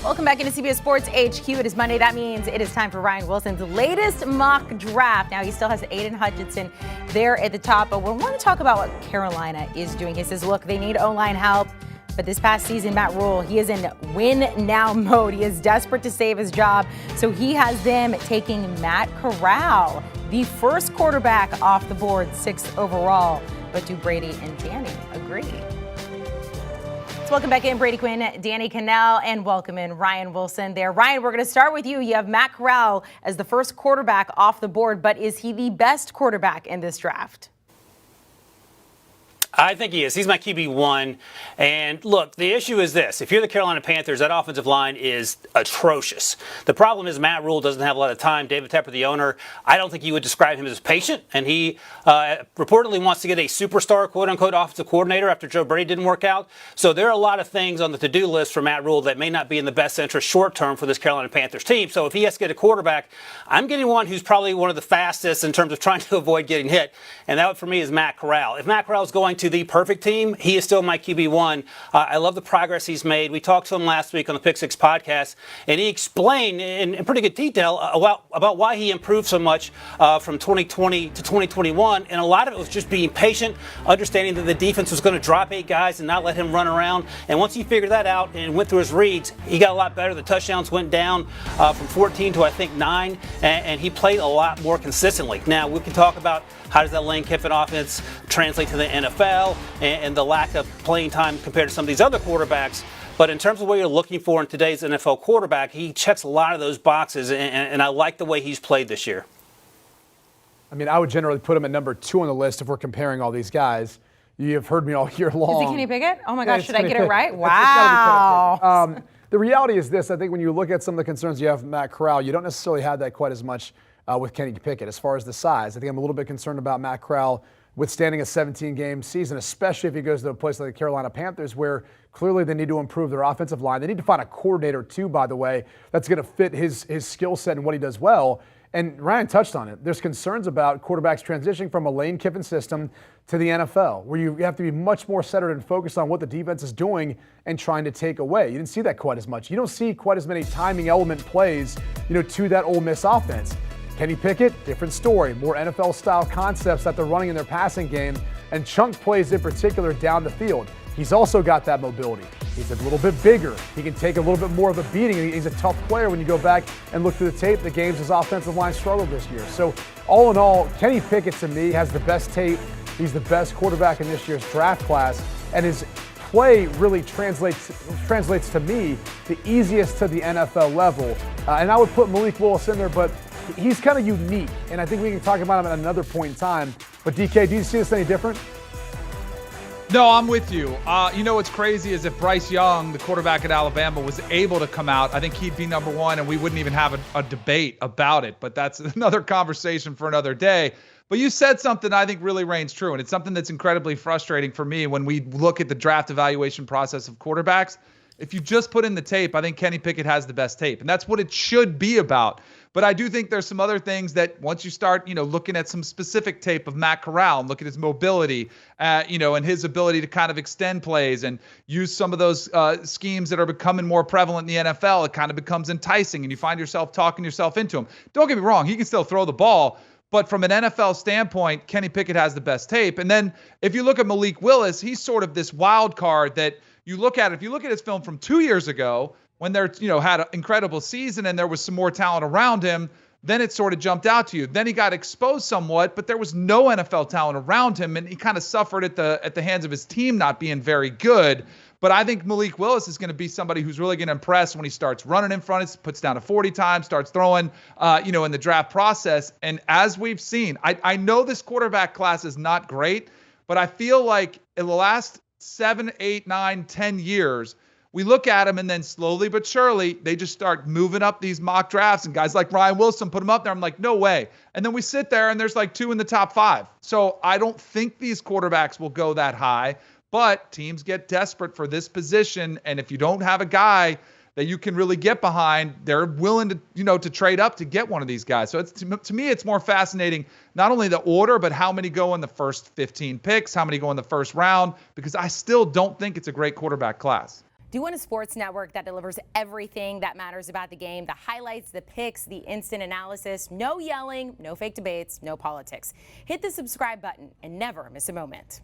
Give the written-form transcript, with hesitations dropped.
Welcome back into CBS Sports HQ. It is Monday. That means it is time for Ryan Wilson's latest mock draft. Now, he still has Aiden Hutchinson there at the top, but we want to talk about what Carolina is doing. He says, look, they need O-line help. But this past season, Matt Rule, he is in win-now mode. He is desperate to save his job. So he has them taking Matt Corral, the first quarterback off the board, 6th overall. But do Brady and Danny agree? So welcome back in, Brady, Quinn, Danny, Kannel, and welcome in Ryan Wilson there. Ryan, we're going to start with you. You have Matt Corral as the first quarterback off the board, but is he the best quarterback in this draft? I think he is. He's my QB1. And look, the issue is this. If you're the Carolina Panthers, that offensive line is atrocious. The problem is Matt Rule doesn't have a lot of time. David Tepper, the owner, I don't think you would describe him as patient. And he reportedly wants to get a superstar, quote-unquote, offensive coordinator after Joe Brady didn't work out. So there are a lot of things on the to-do list for Matt Rule that may not be in the best interest short-term for this Carolina Panthers team. So if he has to get a quarterback, I'm getting one who's probably one of the fastest in terms of trying to avoid getting hit. And that, for me, is Matt Corral. If Matt Corral is going to the perfect team, he is still my QB1. I love the progress he's made. We talked to him last week on the Pick Six podcast, and he explained in pretty good detail about why he improved so much from 2020 to 2021. And a lot of it was just being patient, understanding that the defense was going to drop 8 guys and not let him run around. And once he figured that out and went through his reads, he got a lot better. The touchdowns went down from 14 to, I think, 9, and he played a lot more consistently. Now, we can talk about how does that Lane Kiffin offense translate to the NFL and the lack of playing time compared to some of these other quarterbacks. But in terms of what you're looking for in today's NFL quarterback, he checks a lot of those boxes, and I like the way he's played this year. I mean, I would generally put him at number 2 on the list if we're comparing all these guys. You have heard me all year long. Is it Kenny Pickett? Oh, my gosh, Yeah, should I get Kenny it right? Pickett. Wow. The reality is this. I think when you look at some of the concerns you have with Matt Corral, you don't necessarily have that quite as much with Kenny Pickett as far as the size. I think I'm a little bit concerned about Matt Corral withstanding a 17-game season, especially if he goes to a place like the Carolina Panthers, where clearly they need to improve their offensive line. They need to find a coordinator, too, by the way, that's going to fit his skill set and what he does well. And Ryan touched on it. There's concerns about quarterbacks transitioning from a Lane Kiffin system to the NFL, where you have to be much more centered and focused on what the defense is doing and trying to take away. You didn't see that quite as much. You don't see quite as many timing element plays, to that Ole Miss offense. Kenny Pickett, different story. More NFL-style concepts that they're running in their passing game, and chunk plays in particular down the field. He's also got that mobility. He's a little bit bigger. He can take a little bit more of a beating. He's a tough player when you go back and look through the tape. The games his offensive line struggled this year. So all in all, Kenny Pickett to me has the best tape. He's the best quarterback in this year's draft class, and his play really translates to me the easiest to the NFL level. And I would put Malik Willis in there, but he's kind of unique, and I think we can talk about him at another point in time. But DK, do you see this any different? No, I'm with you. What's crazy is if Bryce Young, the quarterback at Alabama, was able to come out, I think he'd be number 1, and we wouldn't even have a debate about it. But that's another conversation for another day. But you said something I think really reigns true, and it's something that's incredibly frustrating for me when we look at the draft evaluation process of quarterbacks. If you just put in the tape, I think Kenny Pickett has the best tape, and that's what it should be about. But I do think there's some other things that once you start, looking at some specific tape of Matt Corral and look at his mobility, and his ability to kind of extend plays and use some of those schemes that are becoming more prevalent in the NFL, it kind of becomes enticing and you find yourself talking yourself into them. Don't get me wrong, he can still throw the ball. But from an NFL standpoint, Kenny Pickett has the best tape. And then if you look at Malik Willis, he's sort of this wild card that you look at. If you look at his film from 2 years ago, when they're, had an incredible season and there was some more talent around him, then it sort of jumped out to you. Then he got exposed somewhat, but there was no NFL talent around him, and he kind of suffered at the hands of his team not being very good. But I think Malik Willis is going to be somebody who's really going to impress when he starts running in front, puts down a 40 times, starts throwing, in the draft process. And as we've seen, I know this quarterback class is not great, but I feel like in the last 7, 8, 9, 10 years, we look at them and then slowly but surely, they just start moving up these mock drafts, and guys like Ryan Wilson put them up there. I'm like, no way. And then we sit there and there's like 2 in the top 5. So I don't think these quarterbacks will go that high. But teams get desperate for this position, and if you don't have a guy that you can really get behind, they're willing to, to trade up to get one of these guys. So it's, to me, it's more fascinating, not only the order, but how many go in the first 15 picks, how many go in the first round, because I still don't think it's a great quarterback class. Do you want a sports network that delivers everything that matters about the game? The highlights, the picks, the instant analysis, no yelling, no fake debates, no politics. Hit the subscribe button and never miss a moment.